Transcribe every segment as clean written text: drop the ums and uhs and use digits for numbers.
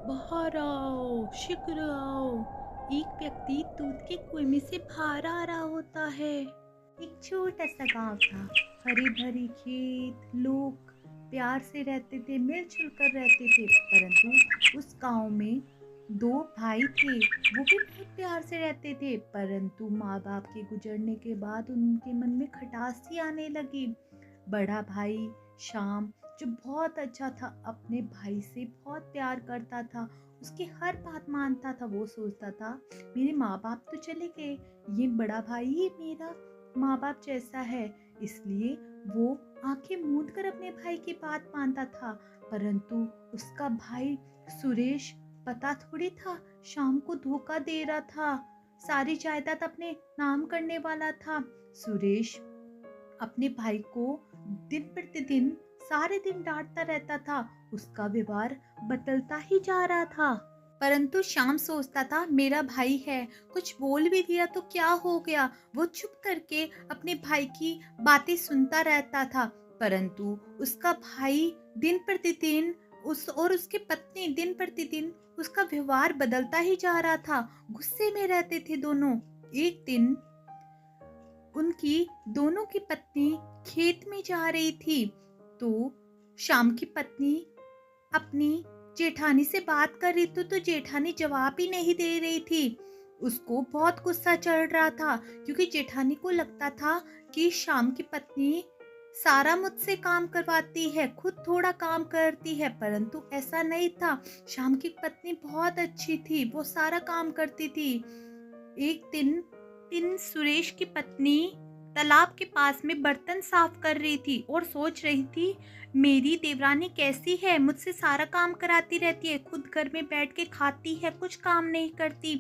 बाहर आओ, शीघ्र आओ। एक व्यक्ति दूध के कुएं में से बाहर आ रहा होता है। एक छोटा सा गांव था। हरी भरी खेत, लोग प्यार से रहते थे, मिलजुल कर रहते थे। परंतु उस गांव में दो भाई थे। वो भी बहुत प्यार से रहते थे, परंतु माँ बाप के गुजरने के बाद उनके मन में खटास सी आने लगी। बड़ा भाई श्याम, जो बहुत अच्छा था, अपने भाई से बहुत प्यार करता था, उसकी हर बात मानता था। वो सोचता था मेरे माँ बाप तो चले गए, ये बड़ा भाई ही मेरा माँ बाप जैसा है, इसलिए वो आंखें मूंद कर अपने भाई की बात मानता था। परंतु उसका भाई सुरेश, पता थोड़ी था, शाम को धोखा दे रहा था, सारी जायदाद अपने नाम करने वाला था। सुरेश अपने भाई को दिन प्रतिदिन सारे दिन डांटता रहता था। उसका व्यवहार बदलता ही जा रहा था। परंतु श्याम सोचता था मेरा भाई है, कुछ बोल भी दिया तो क्या हो गया। वो चुप करके अपने भाई की बातें सुनता रहता था। परंतु उसका भाई दिन प्रतिदिन उसकी पत्नी दिन प्रतिदिन उसका व्यवहार बदलता ही जा रहा था। गुस्से में रहते थे दोनों। एक दिन उनकी दोनों की पत्नी खेत में जा रही थी, तो शाम की पत्नी अपनी जेठानी से बात कर रही थी, तो जेठानी जवाब ही नहीं दे रही थी। उसको बहुत गुस्सा चढ़ रहा था, क्योंकि जेठानी को लगता था कि शाम की पत्नी सारा मुझसे काम करवाती है, खुद थोड़ा काम करती है। परंतु ऐसा नहीं था। शाम की पत्नी बहुत अच्छी थी, वो सारा काम करती थी। एक दिन दिन सुरेश की पत्नी तालाब के पास में बर्तन साफ कर रही थी और सोच रही थी मेरी देवरानी कैसी है, मुझसे सारा काम कराती रहती है, खुद घर में बैठ के खाती है, कुछ काम नहीं करती।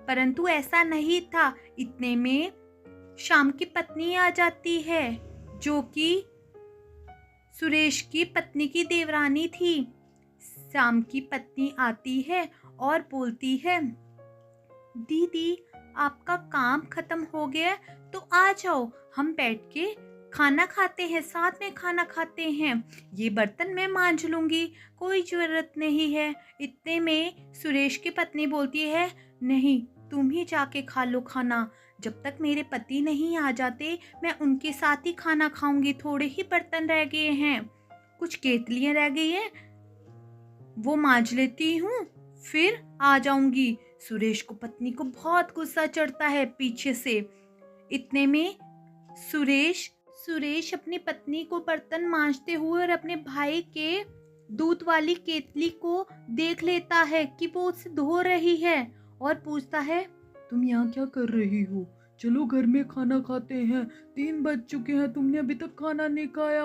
परंतु ऐसा नहीं था। इतने में शाम की पत्नी आ जाती है, जो कि सुरेश की पत्नी की देवरानी थी। शाम की पत्नी आती है और बोलती है दीदी, आपका काम खत्म हो गया तो आ जाओ, हम बैठ के खाना खाते हैं, साथ में खाना खाते हैं। ये बर्तन मैं मांज लूंगी, कोई जरूरत नहीं है। इतने में सुरेश की पत्नी बोलती है नहीं, तुम ही जाके खा लो खाना, जब तक मेरे पति नहीं आ जाते मैं उनके साथ ही खाना खाऊंगी। थोड़े ही बर्तन रह गए हैं, कुछ केतलियां रह गई हैं, वो मांज लेती हूँ, फिर आ जाऊंगी। सुरेश को पत्नी को बहुत गुस्सा चढ़ता है पीछे से। इतने में सुरेश सुरेश अपनी पत्नी को बर्तन मांजते हुए और अपने भाई के दूध वाली केतली को देख लेता है कि वो उसे धो रही है, और पूछता है तुम यहाँ क्या कर रही हो? चलो घर में खाना खाते हैं। 3 बज चुके हैं, तुमने अभी तक खाना नहीं खाया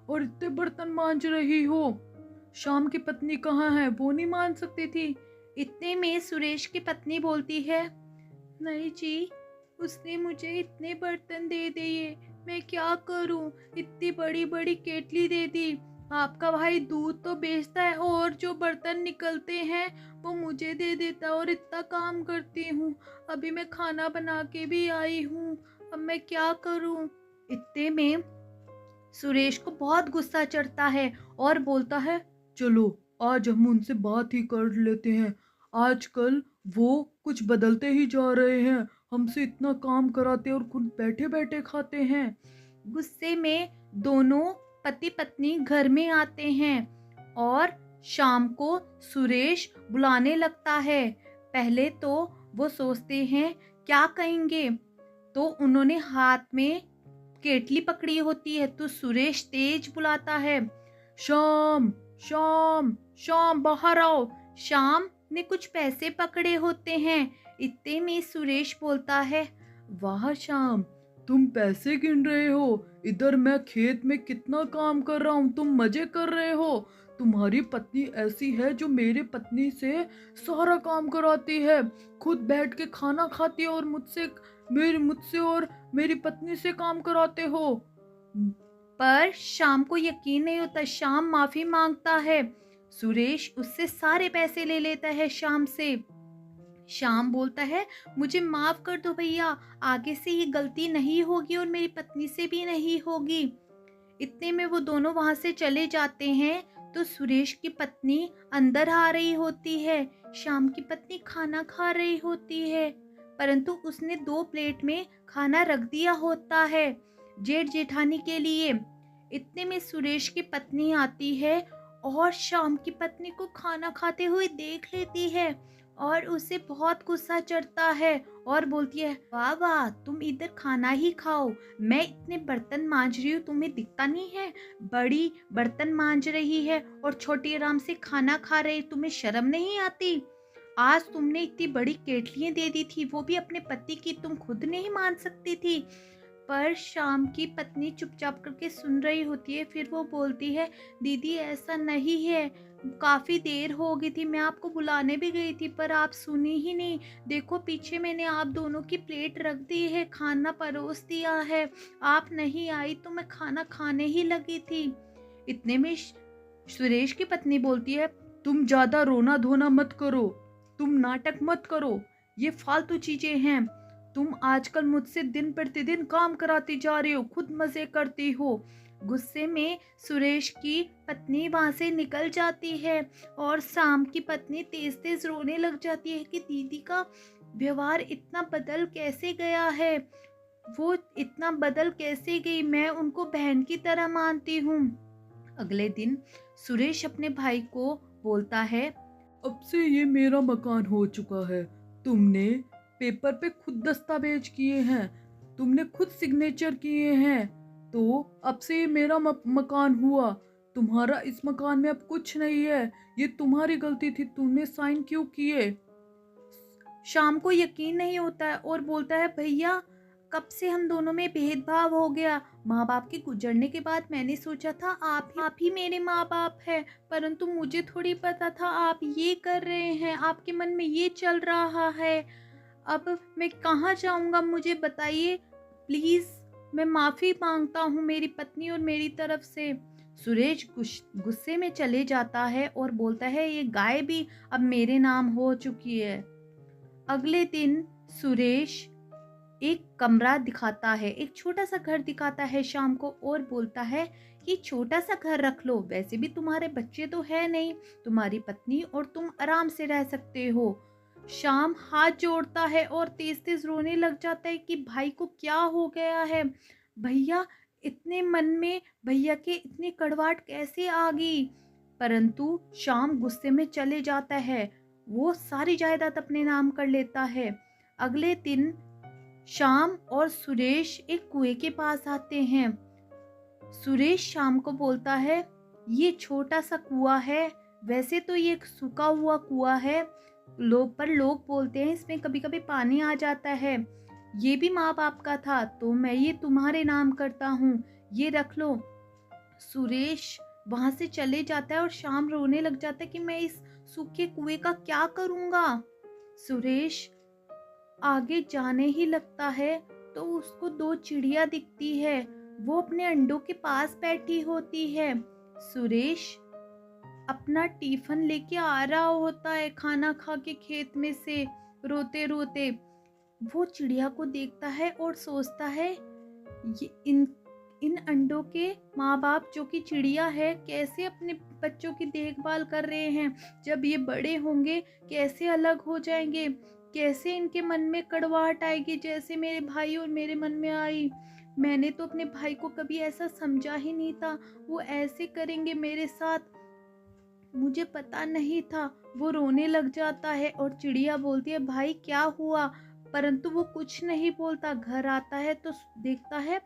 और इतने बर्तन मांज रही हो। शाम की पत्नी कहाँ है? वो नहीं मांज सकती थी? इतने में सुरेश की पत्नी बोलती है नहीं जी, उसने मुझे इतने बर्तन दे दिए, मैं क्या करूं, इतनी बड़ी बड़ी केटली दे दी। आपका भाई दूध तो बेचता है और जो बर्तन निकलते हैं वो मुझे दे देता है, और इतना काम करती हूँ, अभी मैं खाना बना के भी आई हूँ, अब मैं क्या करूं। इतने में सुरेश को बहुत गुस्सा चढ़ता है और बोलता है चलो आज हम उनसे बात ही कर लेते हैं। आजकल वो कुछ बदलते ही जा रहे हैं, हमसे इतना काम कराते और खुद बैठे बैठे खाते हैं। गुस्से में दोनों पति पत्नी घर में आते हैं और शाम को सुरेश बुलाने लगता है। पहले तो वो सोचते हैं क्या कहेंगे, तो उन्होंने हाथ में केटली पकड़ी होती है, तो सुरेश तेज बुलाता है शाम, शाम, शाम बाहर आओ। शाम ने कुछ पैसे पकड़े होते हैं। इतने में सुरेश बोलता है वाह शाम, तुम पैसे गिन रहे हो? इधर मैं खेत में कितना काम कर रहा हूँ, तुम मजे कर रहे हो। तुम्हारी पत्नी ऐसी है जो मेरे पत्नी से सारा काम कराती है, खुद बैठ के खाना खाती है और मुझसे और मेरी पत्नी से काम कराते हो। पर शाम को यकीन नहीं होता। शाम माफी मांगता है, सुरेश उससे सारे पैसे ले लेता है शाम से। शाम बोलता है मुझे माफ कर दो भैया, आगे से ये गलती नहीं होगी और मेरी पत्नी से भी नहीं होगी। इतने में वो दोनों वहां से चले जाते हैं, तो सुरेश की पत्नी अंदर आ रही होती है। श्याम की पत्नी खाना खा रही होती है, परंतु उसने 2 प्लेट में खाना रख दिया होता है जेठ जेठानी के लिए। इतने में सुरेश की पत्नी आती है और श्याम की पत्नी को खाना खाते हुए देख लेती है और उसे बहुत गुस्सा चढ़ता है और बोलती है, वाह वाह, तुम इधर खाना ही खाओ, मैं इतने बर्तन मांज रही हूँ, तुम्हें दिखता नहीं है? बड़ी बर्तन मांज रही है और छोटी आराम से खाना खा रही, तुम्हें शर्म नहीं आती? आज तुमने इतनी बड़ी केटलियां दे दी थी, वो भी अपने पति की, तुम खुद नहीं मान सकती थी? पर शाम की पत्नी चुपचाप करके सुन रही होती है। फिर वो बोलती है, दीदी ऐसा नहीं है, काफ़ी देर हो गई थी, मैं आपको बुलाने भी गई थी पर आप सुनी ही नहीं। देखो पीछे मैंने आप दोनों की प्लेट रख दी है, खाना परोस दिया है, आप नहीं आई तो मैं खाना खाने ही लगी थी। इतने में सुरेश की पत्नी बोलती है, तुम ज्यादा रोना धोना मत करो, तुम नाटक मत करो, ये फालतू चीजें हैं। तुम आजकल मुझसे दिन प्रतिदिन काम कराती जा रही हो, खुद मजे करती हो। गुस्से में सुरेश की पत्नी वहां से निकल जाती है और शाम की पत्नी तेज तेज रोने लग जाती है कि दीदी का व्यवहार इतना बदल कैसे गया है, वो इतना बदल कैसे गई, मैं उनको बहन की तरह मानती हूँ। अगले दिन सुरेश अपने भाई को बोलता है, अब से ये मेरा मकान हो चुका है, तुमने पेपर पे खुद दस्तावेज किए हैं, तुमने खुद सिग्नेचर किए हैं, तो अब से ये मेरा मकान हुआ। तुम्हारा इस मकान में अब कुछ नहीं है, ये तुम्हारी गलती थी, तुमने साइन क्यों किए? शाम को यकीन नहीं होता है और बोलता है, भैया कब से हम दोनों में भेदभाव हो गया, माँ बाप के गुजरने के बाद मैंने सोचा था आप ही मेरे माँ बाप हैं, परंतु मुझे थोड़ी पता था आप ये कर रहे हैं, आपके मन में ये चल रहा है। अब मैं कहाँ जाऊँगा, मुझे बताइए प्लीज़, मैं माफ़ी मांगता हूँ मेरी पत्नी और मेरी तरफ से। सुरेश गुस्से में चले जाता है और बोलता है, ये गाय भी अब मेरे नाम हो चुकी है। अगले दिन सुरेश एक कमरा दिखाता है, एक छोटा सा घर दिखाता है शाम को और बोलता है कि छोटा सा घर रख लो, वैसे भी तुम्हारे बच्चे तो है नहीं, तुम्हारी पत्नी और तुम आराम से रह सकते हो। शाम हाथ जोड़ता है और तेज तेज रोने लग जाता है कि भाई को क्या हो गया है, भैया इतने मन में भैया के इतनी कड़वाहट कैसे आ गई। परंतु शाम गुस्से में चले जाता है, वो सारी जायदाद अपने नाम कर लेता है। अगले दिन शाम और सुरेश एक कुएं के पास आते हैं। सुरेश शाम को बोलता है, ये छोटा सा कुआं है, वैसे तो ये सूखा हुआ कुआं है, लोग बोलते हैं इसमें कभी कभी पानी आ जाता है, ये भी माँ बाप का था तो मैं ये तुम्हारे नाम करता हूँ, ये रख लो। सुरेश वहां से चले जाता है और शाम रोने लग जाता है कि मैं इस सूखे कुएं का क्या करूँगा। सुरेश आगे जाने ही लगता है तो उसको 2 चिड़िया दिखती है, वो अपने अंडों के पास बैठी होती है। सुरेश अपना टिफिन लेके आ रहा होता है खाना खा के खेत में से रोते रोते। वो चिड़िया को देखता है और सोचता है, ये इन अंडों के माँ बाप जो कि चिड़िया है कैसे अपने बच्चों की देखभाल कर रहे हैं, जब ये बड़े होंगे कैसे अलग हो जाएंगे, कैसे इनके मन में कड़वाहट आएगी जैसे मेरे भाई और मेरे मन में आई। मैंने तो अपने भाई को कभी ऐसा समझा ही नहीं था, वो ऐसे करेंगे मेरे साथ, मुझे पता नहीं था। वो रोने लग जाता है और चिड़िया बोलती है, भाई क्या हुआ, परंतु वो कुछ नहीं बोलता। घर आता है तो देखता है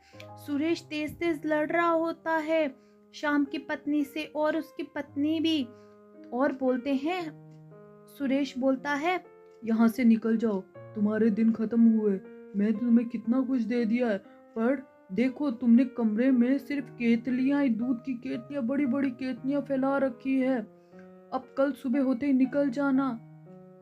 सुरेश तेज तेज लड़ रहा होता है शाम की पत्नी से और उसकी पत्नी भी, और बोलते हैं, सुरेश बोलता है, यहाँ से निकल जाओ, तुम्हारे दिन खत्म हुए, मैं तुम्हें कितना कुछ दे दिया है, पर देखो तुमने कमरे में सिर्फ केतलियां, दूध की केतलियां, बड़ी बड़ी केतलियां फैला रखी है, अब कल सुबह होते ही निकल जाना।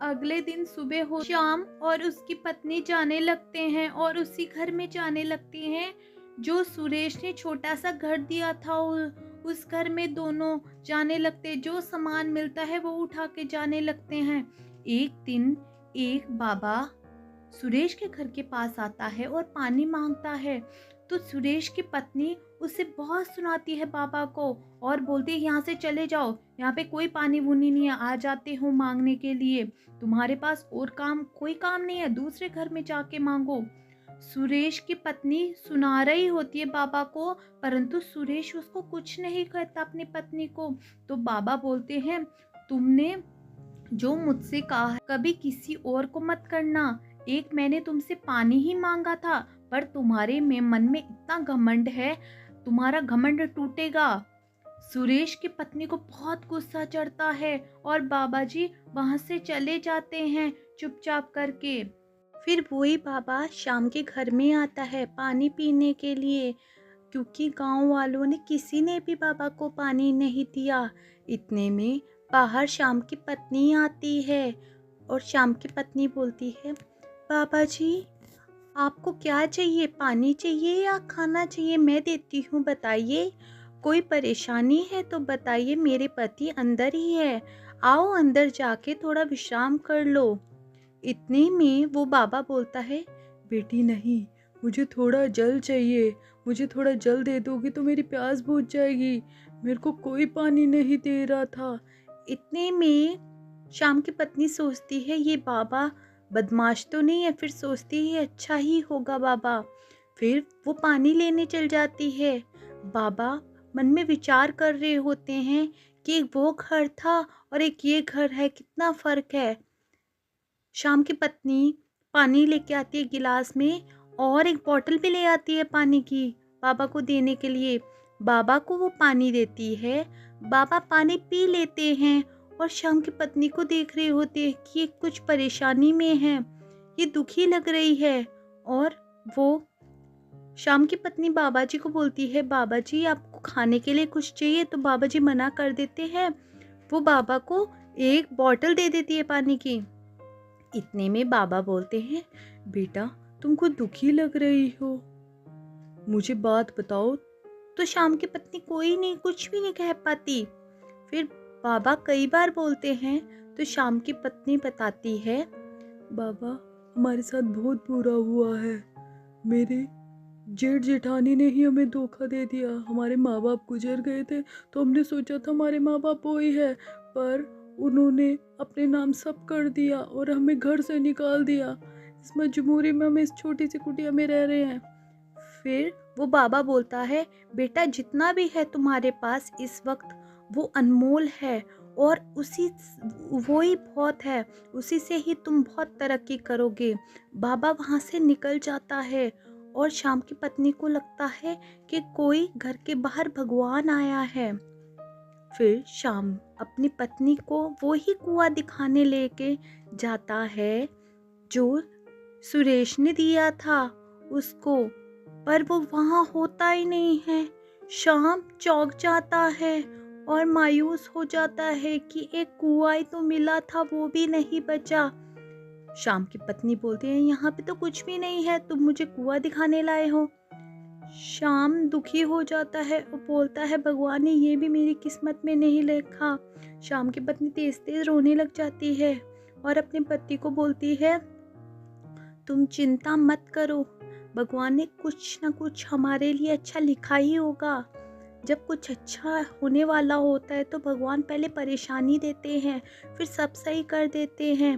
अगले दिन सुबह हो शाम और उसकी पत्नी जाने लगते हैं और उसी घर में जाने लगते हैं जो सुरेश ने छोटा सा घर दिया था। उस घर में दोनों जाने लगते, जो सामान मिलता है वो उठा के जाने लगते हैं। एक दिन एक बाबा सुरेश के घर के पास आता है और पानी मांगता है, तो सुरेश की पत्नी उसे बहुत सुनाती है बाबा को और बोलती है यहाँ से चले जाओ, यहाँ पे कोई पानी वूनी नहीं है, आ जाते हो मांगने के लिए, तुम्हारे पास और कोई काम नहीं है, दूसरे घर में जाके मांगो। सुरेश की पत्नी सुना रही होती है बाबा को, परंतु सुरेश उसको कुछ नहीं कहता अपनी पत्नी को। तो बाबा बोलते हैं, तुमने जो मुझसे कहा है कभी किसी और को मत करना। एक मैंने तुमसे पानी ही मांगा था, पर तुम्हारे में मन में इतना घमंड है, तुम्हारा घमंड टूटेगा। सुरेश की पत्नी को बहुत गुस्सा चढ़ता है और बाबा जी वहां से चले जाते हैं चुपचाप करके। फिर वही बाबा शाम के घर में आता है पानी पीने के लिए, क्योंकि गांव वालों ने किसी ने भी बाबा को पानी नहीं दिया। इतने में बाहर शाम की पत्नी आती है और शाम की पत्नी बोलती है, बाबा जी आपको क्या चाहिए, पानी चाहिए या खाना चाहिए, मैं देती हूँ, बताइए। कोई परेशानी है तो बताइए, मेरे पति अंदर ही है, आओ अंदर जाके थोड़ा विश्राम कर लो। इतने में वो बाबा बोलता है, बेटी नहीं, मुझे थोड़ा जल चाहिए, मुझे थोड़ा जल दे दोगी तो मेरी प्यास बुझ जाएगी, मेरे को कोई पानी नहीं दे रहा था। इतने में शाम की पत्नी सोचती है ये बाबा बदमाश तो नहीं है, फिर सोचती है अच्छा ही होगा बाबा। फिर वो पानी लेने चल जाती है। बाबा मन में विचार कर रहे होते हैं कि एक वो घर था और एक ये घर है, कितना फर्क है। शाम की पत्नी पानी लेके आती है गिलास में और एक बोतल भी ले आती है पानी की बाबा को देने के लिए। बाबा को वो पानी देती है, बाबा पानी पी लेते हैं और शाम की पत्नी को देख रहे होते हैं कि ये कुछ परेशानी में है, ये दुखी लग रही है। और वो शाम की पत्नी बाबा जी को बोलती है, बाबा जी आपको खाने के लिए कुछ चाहिए, तो बाबा जी मना कर देते हैं। वो बाबा को एक बोतल दे देती है पानी की। इतने में बाबा बोलते हैं, बेटा तुमको दुखी लग रही हो, मुझे बात बताओ। तो शाम की पत्नी कोई नहीं, कुछ भी नहीं कह पाती। फिर बाबा कई बार बोलते हैं तो शाम की पत्नी बताती है, बाबा हमारे साथ बहुत बुरा हुआ है, मेरे जेठ जेठानी ने ही हमें धोखा दे दिया। हमारे माँ बाप गुजर गए थे तो हमने सोचा था हमारे माँ बाप वो ही है, पर उन्होंने अपने नाम सब कर दिया और हमें घर से निकाल दिया। इस मजबूरी में हम इस छोटी सी कुटिया में रह रहे हैं। फिर वो बाबा बोलता है, बेटा जितना भी है तुम्हारे पास इस वक्त वो अनमोल है और वो ही बहुत है, उसी से ही तुम बहुत तरक्की करोगे। बाबा वहाँ से निकल जाता है और शाम की पत्नी को लगता है कि कोई घर के बाहर भगवान आया है। फिर शाम अपनी पत्नी को वो ही कुआं दिखाने लेके जाता है जो सुरेश ने दिया था उसको, पर वो वहाँ होता ही नहीं है। शाम चौंक जाता है और मायूस हो जाता है कि एक कुआं ही तो मिला था, वो भी नहीं बचा। शाम की पत्नी बोलती है, यहाँ पे तो कुछ भी नहीं है, तुम मुझे कुआं दिखाने लाए हो। शाम दुखी हो जाता है और बोलता है, भगवान ने ये भी मेरी किस्मत में नहीं लिखा। शाम की पत्नी तेज तेज रोने लग जाती है और अपने पति को बोलती है, तुम चिंता मत करो, भगवान ने कुछ ना कुछ हमारे लिए अच्छा लिखा ही होगा। जब कुछ अच्छा होने वाला होता है तो भगवान पहले परेशानी देते हैं, फिर सब सही कर देते हैं।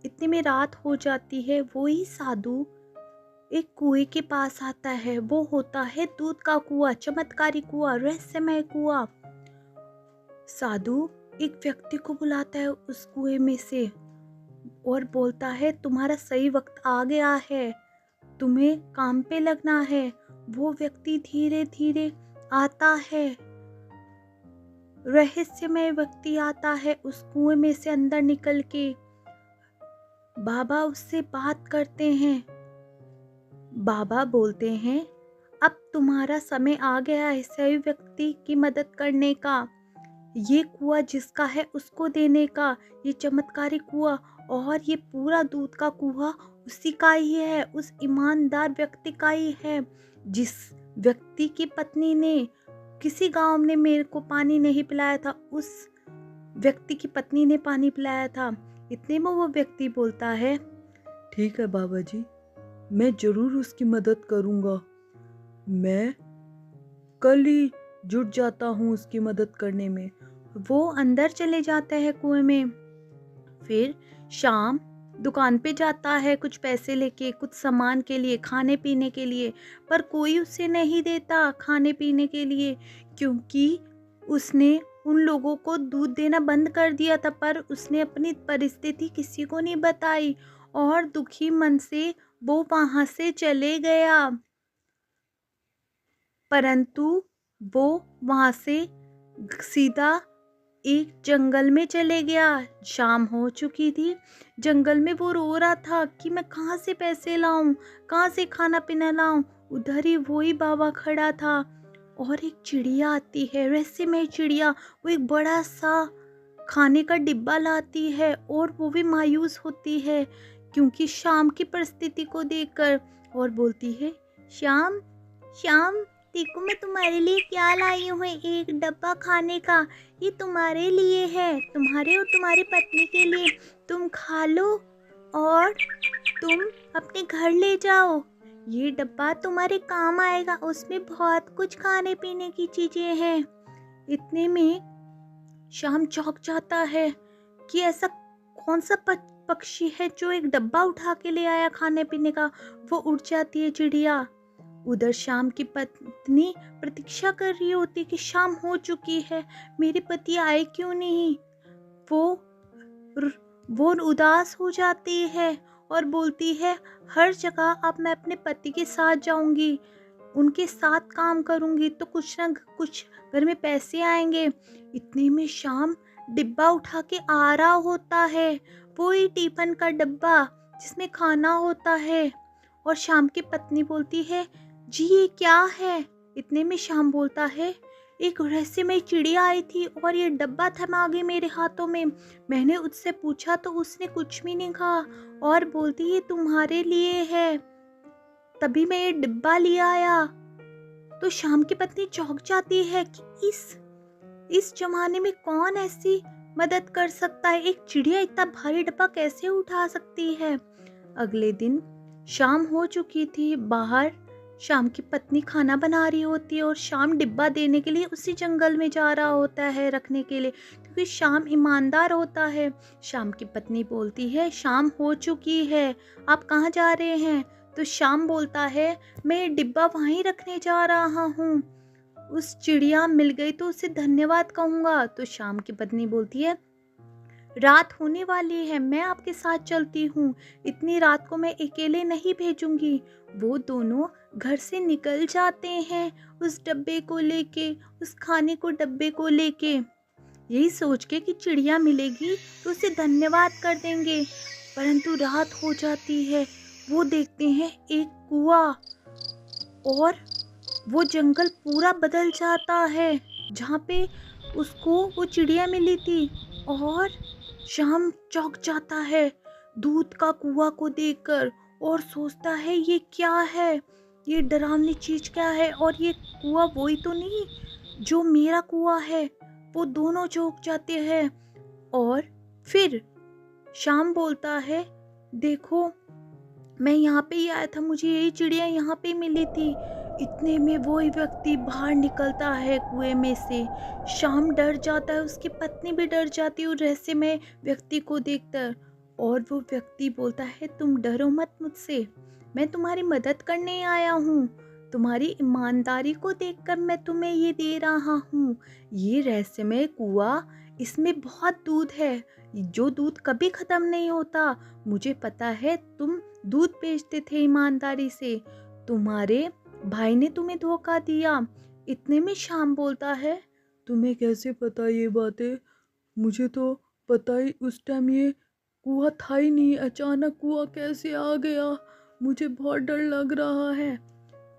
इतने में रात हो जाती है। वो ही साधु एक कुएं के पास आता है, वो होता है दूध का कुआं, चमत्कारी कुआं, रहस्यमय कुआं। साधु एक व्यक्ति को बुलाता है उस कुएं में से और बोलता है, तुम्हारा सही वक्त आ गया है, तुम्हें काम पे लगना है। वो व्यक्ति धीरे धीरे आता है, रहस्यमय व्यक्ति आता है उस कुएं में से अंदर निकल के। बाबा उससे बात करते हैं। बाबा बोलते हैं, अब तुम्हारा समय आ गया है सही व्यक्ति की मदद करने का, ये कुआं जिसका है उसको देने का, ये चमत्कारी कुआं और ये पूरा दूध का कुआं उसी का ही है, उस ईमानदार व्यक्ति का ही है जिस व्यक्ति की पत्नी ने किसी गांव ने मेरे को पानी नहीं पिलाया था, उस व्यक्ति की पत्नी ने पानी पिलाया था। इतने में वो व्यक्ति बोलता है, ठीक है बाबा जी, मैं जरूर उसकी मदद करूंगा। मैं कल ही जुट जाता हूँ उसकी मदद करने में। वो अंदर चले जाता है कुएं में। फिर शाम दुकान पे जाता है कुछ पैसे लेके, कुछ सामान के लिए, खाने पीने के लिए, पर कोई उसे नहीं देता खाने पीने के लिए, क्योंकि उसने उन लोगों को दूध देना बंद कर दिया था। पर उसने अपनी परिस्थिति किसी को नहीं बताई और दुखी मन से वो वहां से चले गया। परंतु वो वहां से सीधा एक जंगल में चले गया। शाम हो चुकी थी। जंगल में वो रो रहा था कि मैं कहाँ से पैसे लाऊं, कहाँ से खाना पीना लाऊं। उधर ही वही बाबा खड़ा था और एक चिड़िया आती है, रहस्यमय चिड़िया। वो एक बड़ा सा खाने का डिब्बा लाती है और वो भी मायूस होती है क्योंकि शाम की परिस्थिति को देखकर, और बोलती है, श्याम श्याम, देखो मैं तुम्हारे लिए क्या लाई हूँ, एक डब्बा खाने का। ये तुम्हारे लिए है, तुम्हारे और तुम्हारी पत्नी के लिए। तुम खा लो और तुम अपने घर ले जाओ। ये डब्बा तुम्हारे काम आएगा, उसमें बहुत कुछ खाने पीने की चीजें हैं। इतने में शाम चौंक जाता है कि ऐसा कौन सा पक्षी है जो एक डब्बा उठा के ले आया खाने पीने का। वो उड़ जाती है चिड़िया। उधर शाम की पत्नी प्रतीक्षा कर रही होती कि शाम हो चुकी है, मेरे पति आए क्यों नहीं। वो वो उदास हो जाती है और बोलती है, हर जगह अब मैं अपने पति के साथ जाऊंगी, उनके साथ काम करूंगी तो कुछ ना कुछ घर में पैसे आएंगे। इतने में शाम डिब्बा उठा के आ रहा होता है, वो ही टिफिन का डब्बा जिसमें खाना होता है। और शाम की पत्नी बोलती है, जी ये क्या है। इतने में शाम बोलता है, एक रहस्यमय चिड़िया आई थी और ये डब्बा थमा गई मेरे हाथों में। मैंने उससे पूछा तो उसने कुछ भी नहीं कहा और बोलती है तुम्हारे लिए है, तभी मैं ये डिब्बा ले आया। तो शाम की पत्नी चौंक जाती है कि इस जमाने में कौन ऐसी मदद कर सकता है, एक चिड़िया इतना भारी डब्बा कैसे उठा सकती है। अगले दिन शाम हो चुकी थी। बाहर शाम की पत्नी खाना बना रही होती है और शाम डिब्बा देने के लिए उसी जंगल में जा रहा होता है रखने के लिए, क्योंकि शाम ईमानदार होता है। शाम की पत्नी बोलती है, शाम हो चुकी है, आप कहाँ जा रहे हैं। तो शाम बोलता है, मैं ये डिब्बा वहीं रखने जा रहा हूँ, उस चिड़िया मिल गई तो उसे धन्यवाद कहूँगा। तो शाम की पत्नी बोलती है, रात होने वाली है, मैं आपके साथ चलती हूँ, इतनी रात को मैं अकेले नहीं भेजूंगी। वो दोनों घर से निकल जाते हैं उस डब्बे को लेके, उस खाने को डब्बे को लेके, यही सोच के कि चिड़िया मिलेगी तो उसे धन्यवाद कर देंगे। परंतु रात हो जाती है। वो देखते हैं एक कुआं और वो जंगल पूरा बदल जाता है जहाँ पे उसको वो चिड़िया मिली थी। और शाम चौंक जाता है दूध का कुआं को देखकर और सोचता है, ये क्या है, ये डरावनी चीज क्या है, और ये कुआं वही तो नहीं जो मेरा कुआं है। वो दोनों चौंक जाते हैं। और फिर शाम बोलता है, देखो मैं यहाँ पे ही आया था, मुझे यही चिड़िया यहाँ पे मिली थी। इतने में वही व्यक्ति बाहर निकलता है कुएं में से। शाम डर जाता है, उसकी पत्नी भी डर जाती है रहस्यमय व्यक्ति को देखकर। और वो व्यक्ति बोलता है, तुम डरो मत मुझसे, मैं तुम्हारी मदद करने आया हूँ। तुम्हारी ईमानदारी को देखकर मैं तुम्हें ये दे रहा हूँ। ये रहस्यमय कुआं, इसमें बहुत दूध है, जो दूध कभी खत्म नहीं होता। मुझे पता है तुम दूध बेचते थे ईमानदारी से, तुम्हारे भाई ने तुम्हें धोखा दिया। इतने में शाम बोलता है, तुम्हें कैसे पता ये बातें? मुझे तो पता ही, उस टाइम ये कुआं था ही नहीं, अचानक कुआं कैसे आ गया? मुझे बहुत डर लग रहा है।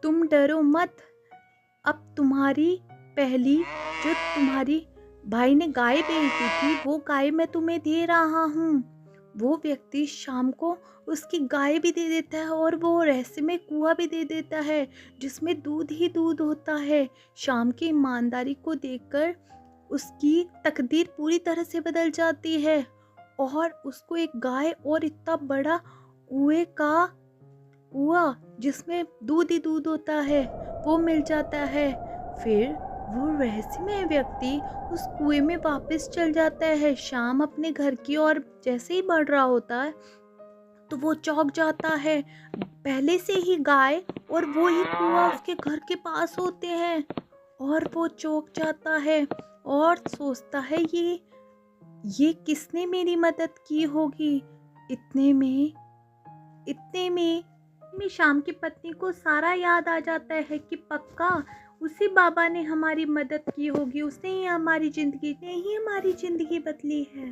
तुम डरो मत, अब तुम्हारी पहली जो तुम्हारी भाई ने गाय बेची थी वो गाय मैं तुम्हें दे रहा हूँ। वो व्यक्ति शाम को उसकी गाय भी दे देता है और वो रहस्यमय कुआं भी दे देता है जिसमें दूध ही दूध होता है। शाम की ईमानदारी को देखकर उसकी तकदीर पूरी तरह से बदल जाती है और उसको एक गाय और इतना बड़ा कुएं का कुआं जिसमें दूध ही दूध होता है वो मिल जाता है। फिर वो रहस्यमय व्यक्ति उस कुएं में वापस चल जाता है। शाम अपने घर की ओर जैसे ही बढ़ रहा होता है तो वो चौंक जाता है। पहले से ही गाय और वो ही कुआं उसके घर के पास होते हैं और वो चौंक जाता है और सोचता है ये किसने मेरी मदद की होगी। इतने में शाम की पत्नी को सारा याद आ जाता है कि पक्का उसी बाबा ने हमारी मदद की होगी, उसने ही हमारी जिंदगी बदली है।